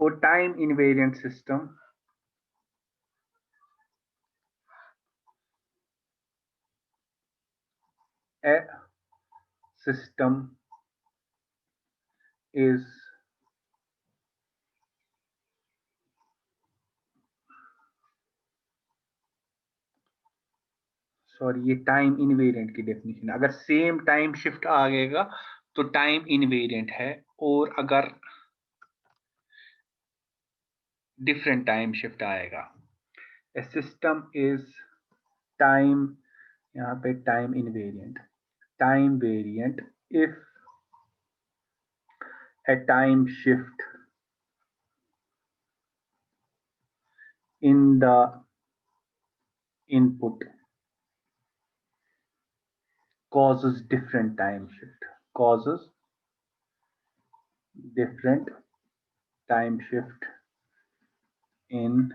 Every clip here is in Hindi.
और time invariant system a system is sorry, ये टाइम इनवेरिएंट की डेफिनेशन है। अगर सेम टाइम शिफ्ट आ गएगा तो टाइम इनवेरिएंट है, और अगर डिफरेंट टाइम शिफ्ट आएगा, ए सिस्टम इज टाइम, यहाँ पे time invariant, time variant if A time shift in the input causes different time shift, causes different time shift in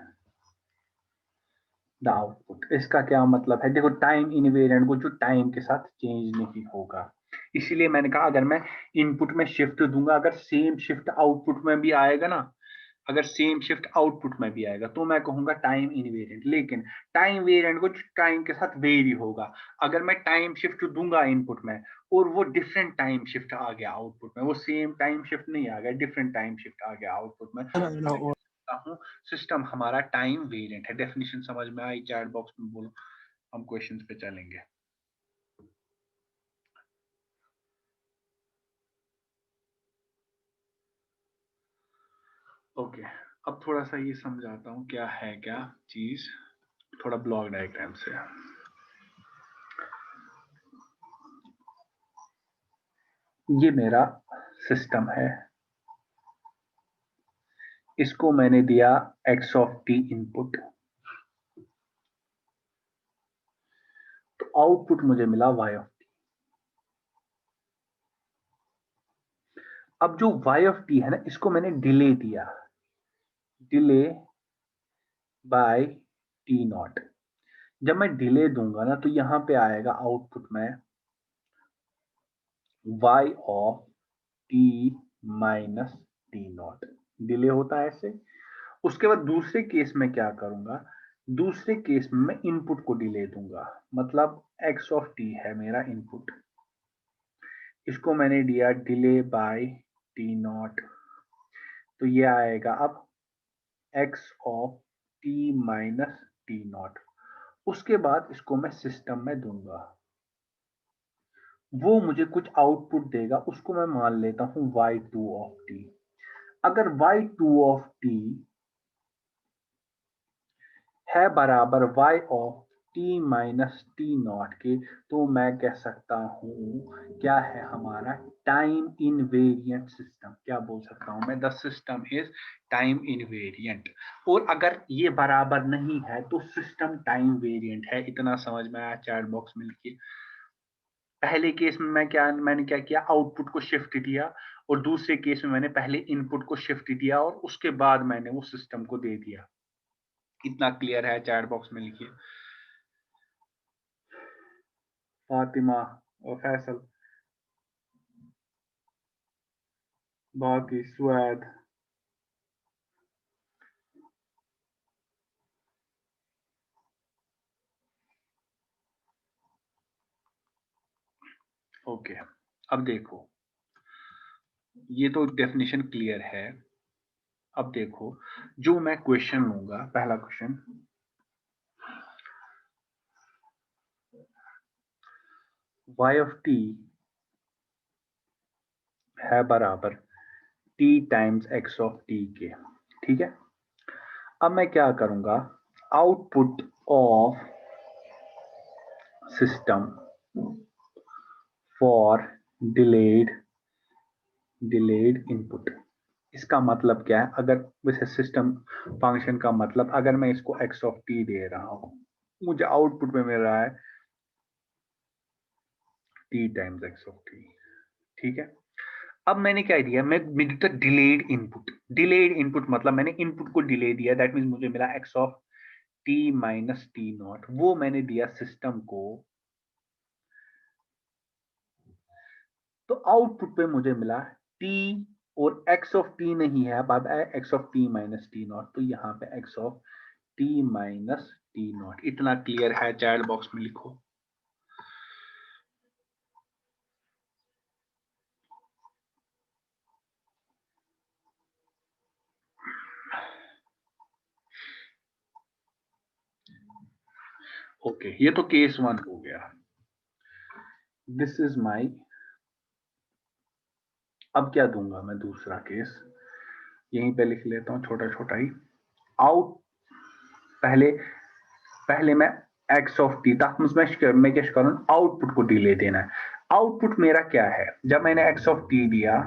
the output। इसका क्या मतलब है? देखो, टाइम इनवेरिएंट को जो टाइम के साथ चेंज नहीं होगा, इसीलिए मैंने कहा अगर मैं इनपुट में शिफ्ट दूंगा, अगर सेम शिफ्ट आउटपुट में भी आएगा ना, अगर सेम शिफ्ट आउटपुट में भी आएगा तो मैं कहूंगा टाइम इनवेरिएंट। लेकिन टाइम वेरिएंट को टाइम के साथ वेरी होगा। अगर मैं टाइम शिफ्ट दूंगा इनपुट में और वो डिफरेंट टाइम शिफ्ट आ गया आउटपुट में, वो सेम टाइम शिफ्ट नहीं आ गया, डिफरेंट टाइम शिफ्ट आ गया आउटपुट में, हूँ सिस्टम हमारा टाइम वेरिएंट है। डेफिनेशन समझ में आई? चैट बॉक्स में बोलो, हम क्वेश्चंस पे चलेंगे। ओके, अब थोड़ा सा ये समझाता हूँ क्या है क्या चीज, थोड़ा ब्लॉक डायग्राम से। ये मेरा सिस्टम है, इसको मैंने दिया x ऑफ t इनपुट, तो आउटपुट मुझे मिला y ऑफ t। अब जो y ऑफ t है ना, इसको मैंने डिले दिया, डिले बाय t नॉट। जब मैं डिले दूंगा ना तो यहां पे आएगा आउटपुट में y of t minus t not, delay होता है ऐसे। उसके बाद दूसरे केस में क्या करूंगा, दूसरे केस में मैं इनपुट को डिले दूंगा, मतलब x ऑफ t है मेरा इनपुट, इसको मैंने दिया डिले बाय t नॉट, तो ये आएगा अब x of t minus t not. उसके बाद इसको मैं सिस्टम में दूंगा, वो मुझे कुछ आउटपुट देगा, उसको मैं मान लेता हूं y2 ऑफ t। अगर y2 ऑफ t है बराबर y of t minus t not के, तो मैं कह सकता हूं क्या है हमारा टाइम इनवेरिएंट सिस्टम। क्या बोल सकता हूं मैं? The system is time invariant. और अगर ये बराबर नहीं है तो सिस्टम टाइम वेरिएंट है। इतना समझ में आया चैट बॉक्स मिलके? पहले केस में मैंने क्या किया, आउटपुट को शिफ्ट किया, और दूसरे केस में मैंने पहले इनपुट को शिफ्ट किया और उसके बाद मैंने वो सिस्टम को दे दिया। इतना क्लियर है? चैट बॉक्स में लिखिए। फातिमा और फैसल, बाकी सुएद, ओके। अब देखो, ये तो डेफिनेशन क्लियर है। अब देखो, जो मैं क्वेश्चन लूंगा, पहला क्वेश्चन, y ऑफ t है बराबर t times x of t के, ठीक है। अब मैं क्या करूंगा, output of system for delayed input. इसका मतलब क्या है? अगर वैसे सिस्टम फंक्शन का मतलब, अगर मैं इसको x ऑफ t दे रहा हूं, मुझे आउटपुट में मिल रहा है t times x of t, ठीक है। अब मैंने क्या दिया, मैं डिलेड इनपुट। डिलेड इनपुट मतलब मैंने इनपुट को डिले दिया, दैट मीन्स मुझे मिला x of t minus t not, वो मैंने दिया सिस्टम को, तो आउटपुट पे मुझे मिला t और एक्स ऑफ टी नहीं है, अब x of t minus t not, तो यहाँ पे x of t minus t not. इतना क्लियर है? चैट बॉक्स में लिखो। ओके, ये तो केस 1 हो गया। दिस इज माई, अब क्या दूंगा मैं दूसरा केस, यहीं पे लिख लेता हूं छोटा छोटा ही। आउट, पहले पहले मैं एक्स ऑफ टी तक मैं क्या करूं, आउटपुट को डिले देना है। आउटपुट मेरा क्या है, जब मैंने एक्स ऑफ टी दिया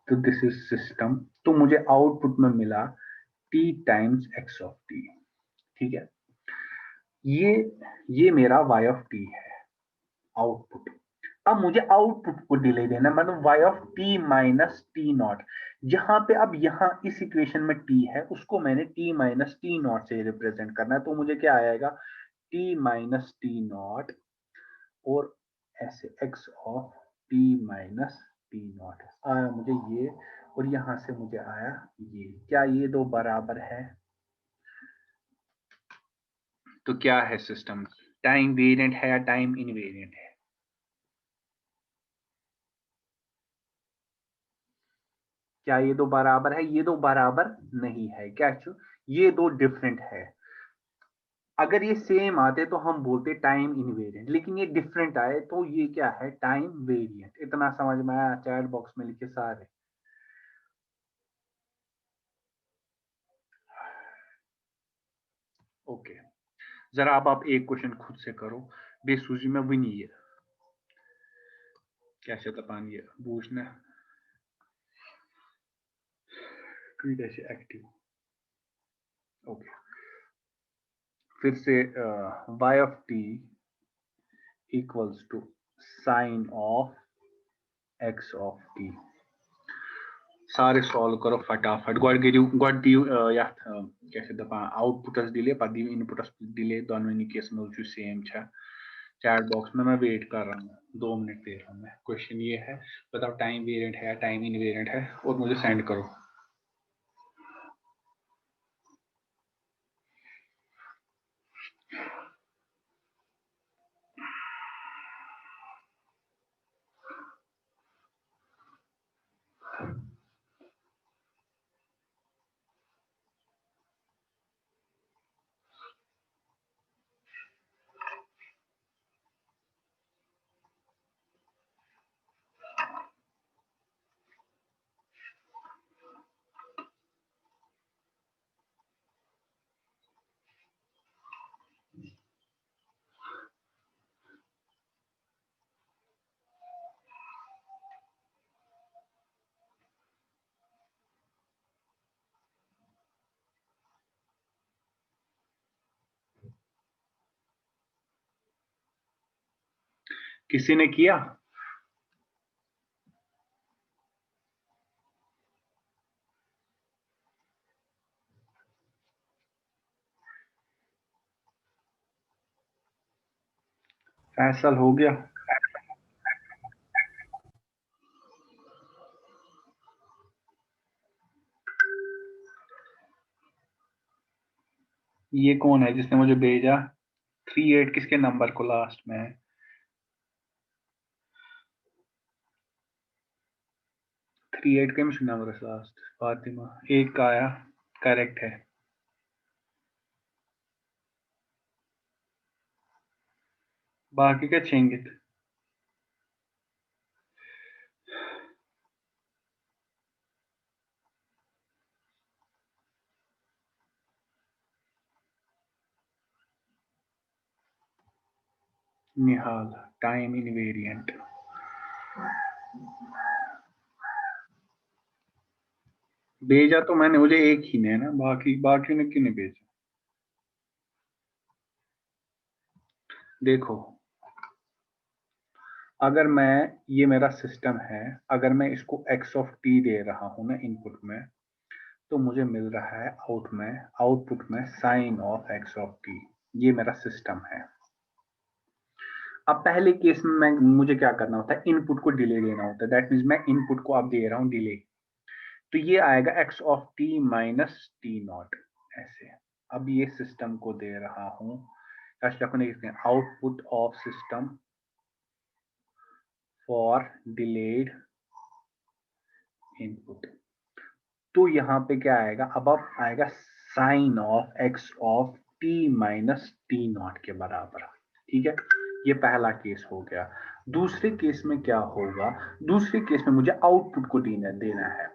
तो दिस इज सिस्टम, तो मुझे आउटपुट में मिला t times x of t. ठीक है, ये ये मेरा वाई ऑफ टी है आउटपुट। अब मुझे आउटपुट को डिले देना, मतलब y of t minus t naught. जहां पे अब यहां इस इक्वेशन में टी है, उसको मैंने टी माइनस टी नॉट से रिप्रेजेंट करना है, तो मुझे क्या आएगा, टी माइनस टी नॉट और ऐसे x of t minus t not आया मुझे ये, और यहां से मुझे आया ये। क्या ये दो बराबर है? तो क्या है सिस्टम, टाइम वेरिएंट है या टाइम इनवेरिएंट है? क्या ये दो बराबर है? ये दो बराबर नहीं है। क्या ये दो डिफरेंट है। अगर ये सेम आते तो हम बोलते टाइम इनवेरिएंट, लेकिन ये डिफरेंट आए तो ये क्या है, टाइम वेरिएंट। इतना समझ में आया? चैट बॉक्स में लिखे सारे। ओके, जरा आप एक क्वेश्चन खुद से करो। बेसूजी में वनी कैसे तपानी बूझना कैसे एक्टिव। ओके, फिर से y of t equals to sine of x of t. सारे सॉल्व करो फटाफट। गॉड गिव गॉड दियो या कैसे दपा आउटपुटस डिले पर दियो इनपुटस डिले, दोनों केस में जो सेम है। चैट बॉक्स में मैं वेट कर रहा हूँ, 2 मिनट दे रहा हूँ मैं। क्वेश्चन ये है, बताओ टाइम वेरिएंट है या टाइम इनवेरिएंट है, और मुझे सेंड करो। किसी ने किया? फैसल हो गया? ये कौन है जिसने मुझे भेजा? 38 किसके नंबर को लास्ट में है? 38 के मिशन नंबर लास्ट फातिमा एक का आया, करेक्ट है। बाकी क्या छेंगे? निहाल, टाइम इनवेरिएंट। भेजा तो मैंने, मुझे एक ही ने ना, बाकी बाकी ने किने भेजा? देखो, अगर मैं, ये मेरा सिस्टम है, अगर मैं इसको एक्स ऑफ टी दे रहा हूं ना इनपुट में, तो मुझे मिल रहा है आउटपुट में sine of x of t. ये मेरा सिस्टम है। अब पहले केस में मुझे क्या करना होता है, इनपुट को डिले देना होता है। दैट मीन्स मैं इनपुट को अब दे रहा हूँ डिले, तो ये आएगा x of t minus t naught ऐसे। अब ये सिस्टम को दे रहा हूं, output of system for delayed input. तो यहां पे क्या आएगा, अब आएगा sine of x of t minus t naught के बराबर। ठीक है, ये पहला केस हो गया। दूसरे केस में क्या होगा, दूसरे केस में मुझे आउटपुट को देना है,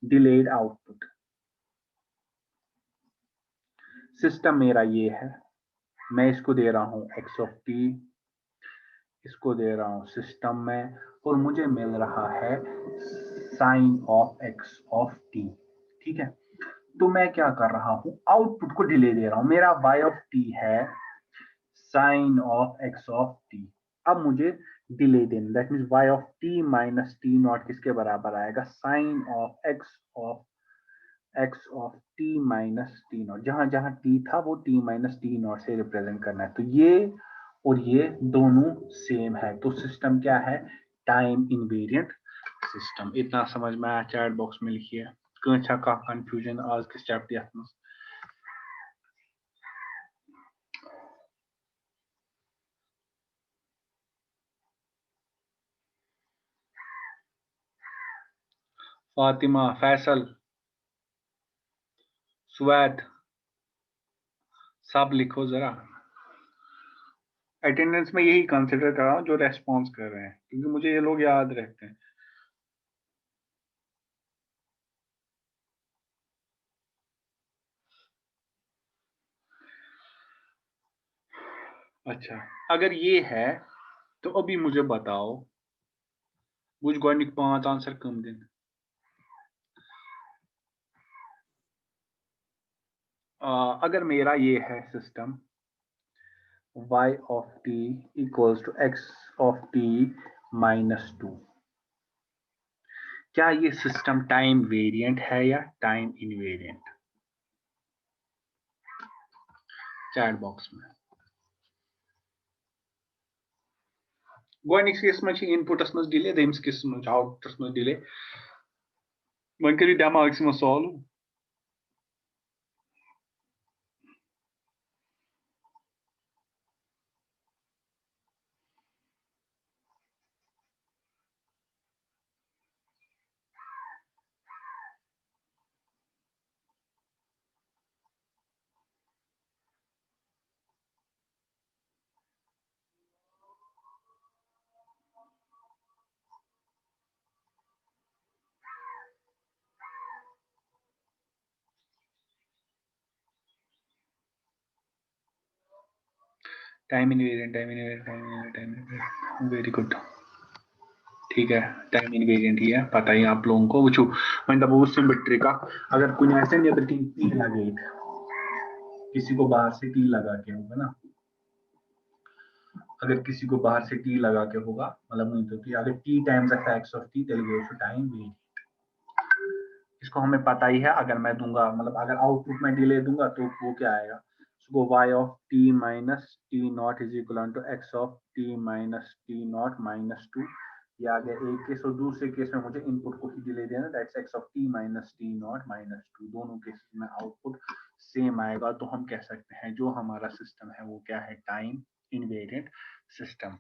डिलेड आउटपुट। सिस्टम मेरा ये है, मैं इसको दे रहा हूं x ऑफ t, इसको दे रहा हूं सिस्टम में, और मुझे मिल रहा है sine of x of t। ठीक है, तो मैं क्या कर रहा हूं, आउटपुट को डिले दे रहा हूं। मेरा y ऑफ t है sine of x of t। अब मुझे डिले देना, that means y of t minus t naught किसके बराबर आएगा, sine of x of t minus t naught. जहां जहां t था वो t माइनस टी नॉट से रिप्रेजेंट करना है। तो ये और ये दोनों सेम है, तो सिस्टम क्या है, टाइम इनवेरिएंट सिस्टम। इतना समझ में आया, चैट बॉक्स में लिखिए कौन का कंफ्यूजन आज किस चैप्टर में। फातिमा, फैसल, सुवैद, सब लिखो जरा। अटेंडेंस में यही कंसिडर कर रहा हूँ जो रेस्पॉन्स कर रहे हैं, क्योंकि मुझे ये लोग याद रहते हैं। अच्छा, अगर ये है तो अभी मुझे बताओ, बुझ गोनिक 5 आंसर कम दिन। अगर मेरा ये है system y of t equals to x of t minus 2, क्या ये सिस्टम टाइम वेरिएंट है या टाइम इनवेरिएंट? चैट बॉक्स में गोनिक्स केस में इनपुटस में डिले, देम्स केस में आउटपुटस में डिले। वह करिए दिमाग में solve. Time invariant, time invariant, time invariant, time invariant, very good. ठीक है, टाइम इनवेरिएंट ही है, पता ही आप लोगों को। वो मतलब वो सिमेट्री का, अगर कोई ऐसे नहीं, अगर टी लगे, किसी को बाहर से टी लगा के होगा ना, अगर किसी को बाहर से टी लगा के होगा, मतलब नहीं तो टी, अगर T times F x of T Telugu time variant, इसको हमें पता ही है। अगर मैं दूंगा, मतलब अगर आउटपुट में डिले दूंगा तो वो क्या आएगा, उसको y of t minus t naught is equal to x of t minus t naught minus 2। ये आ गया एक केस, और दूसरे केस में मुझे इनपुट को ही डिले देना, that's x of t minus t naught minus 2। दोनों केसेस में आउटपुट सेम आएगा, तो हम कह सकते हैं जो हमारा सिस्टम है वो क्या है, time invariant system.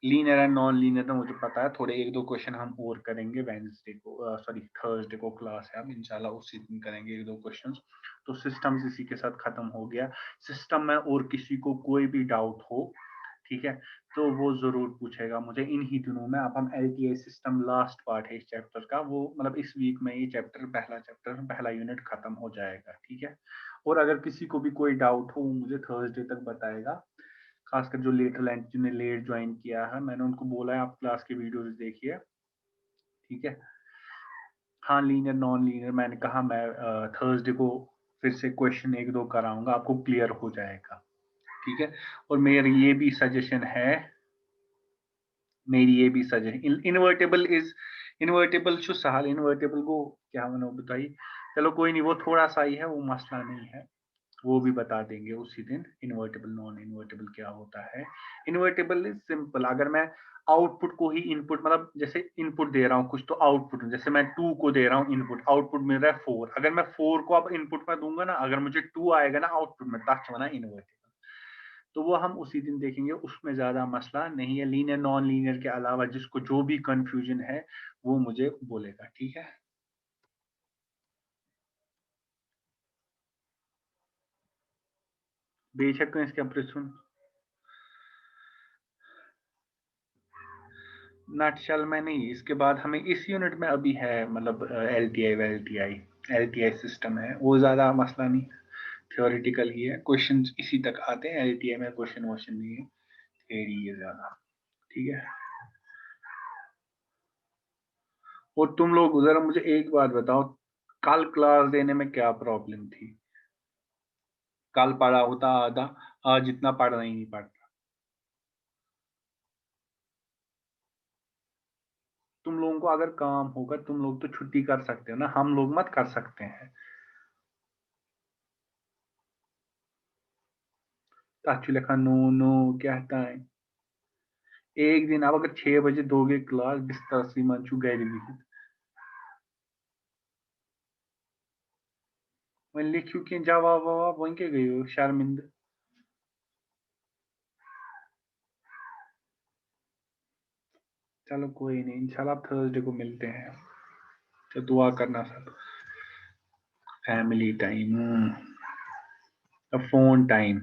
Linear and non linear तो मुझे पता है, थोड़े एक दो क्वेश्चन हम और करेंगे वेडनेसडे को, सॉरी थर्सडे को क्लास है, अब इंशाल्लाह उसी दिन करेंगे एक दो क्वेश्चंस। तो सिस्टम्स इसी के साथ खत्म हो गया। सिस्टम में और किसी को कोई भी डाउट हो, ठीक है, तो वो जरूर पूछेगा मुझे इन्हीं दिनों में। अब हम LTI सिस्टम लास्ट पार्ट है इस चैप्टर का, वो मतलब इस वीक में ये चैप्टर पहला यूनिट खत्म हो जाएगा। ठीक है, और अगर किसी को भी कोई डाउट हो मुझे थर्सडे तक बताएगा। खासकर जो जिन्हें लेट ज्वाइन किया है, मैंने उनको बोला है आप क्लास की वीडियोस देखिए। ठीक है, हाँ लीनियर नॉन लीनियर मैंने कहा मैं थर्सडे को फिर से क्वेश्चन एक दो कराऊंगा, आपको क्लियर हो जाएगा। ठीक है, और मेरी ये भी सजेशन इन्वर्टेबल जो सहाल इन्वर्टेबल को क्या मैंने बताई, चलो कोई नहीं, वो थोड़ा सा ही है, वो मसला नहीं है। वो भी बता देंगे उसी दिन। इन्वर्टेबल नॉन इन्वर्टेबल क्या होता है। इन्वर्टेबल इज सिंपल, अगर मैं आउटपुट को ही इनपुट, मतलब जैसे इनपुट दे रहा हूँ कुछ तो आउटपुट, जैसे मैं 2 को दे रहा हूँ इनपुट, आउटपुट मिल रहा है 4, अगर मैं 4 को अब इनपुट में दूंगा ना, अगर मुझे 2 आएगा ना आउटपुट में, तब बना इन्वर्टेबल। तो वो हम उसी दिन देखेंगे, उसमें ज्यादा मसला नहीं है। लीनियर नॉन लीनियर के अलावा जिसको जो भी कंफ्यूजन है वो मुझे बोलेगा, ठीक है। बेशक इसके प्रश्न नटशल में नहीं, इसके बाद हमें इस यूनिट में अभी है मतलब एल टी आई सिस्टम है, वो ज्यादा मसला नहीं, थियोरिटिकल ही है, क्वेश्चन इसी तक आते हैं। एल टी आई में क्वेश्चन वोश्चन नहीं है, थ्योरी है ज्यादा, ठीक है। और तुम लोग जरा मुझे एक बात बताओ, कल क्लास देने में क्या प्रॉब्लम थी? कल पढ़ा होता आधा, आज जितना पढ़ना ही नहीं पड़ता। तुम लोगों को अगर काम होगा तुम लोग तो छुट्टी कर सकते हो ना, हम लोग मत कर सकते हैं। ताचु लिखा नो नो कहता है। एक दिन अब अगर 6 बजे दोगे क्लास, बिस्तर से मंचू गैर भी, वही लिखियो कि जवाब ववाब वहीं के गई हो शर्मिंद। चलो कोई नहीं, इंशाल्लाह थर्सडे को मिलते हैं। तो दुआ करना सब। Family time, phone time.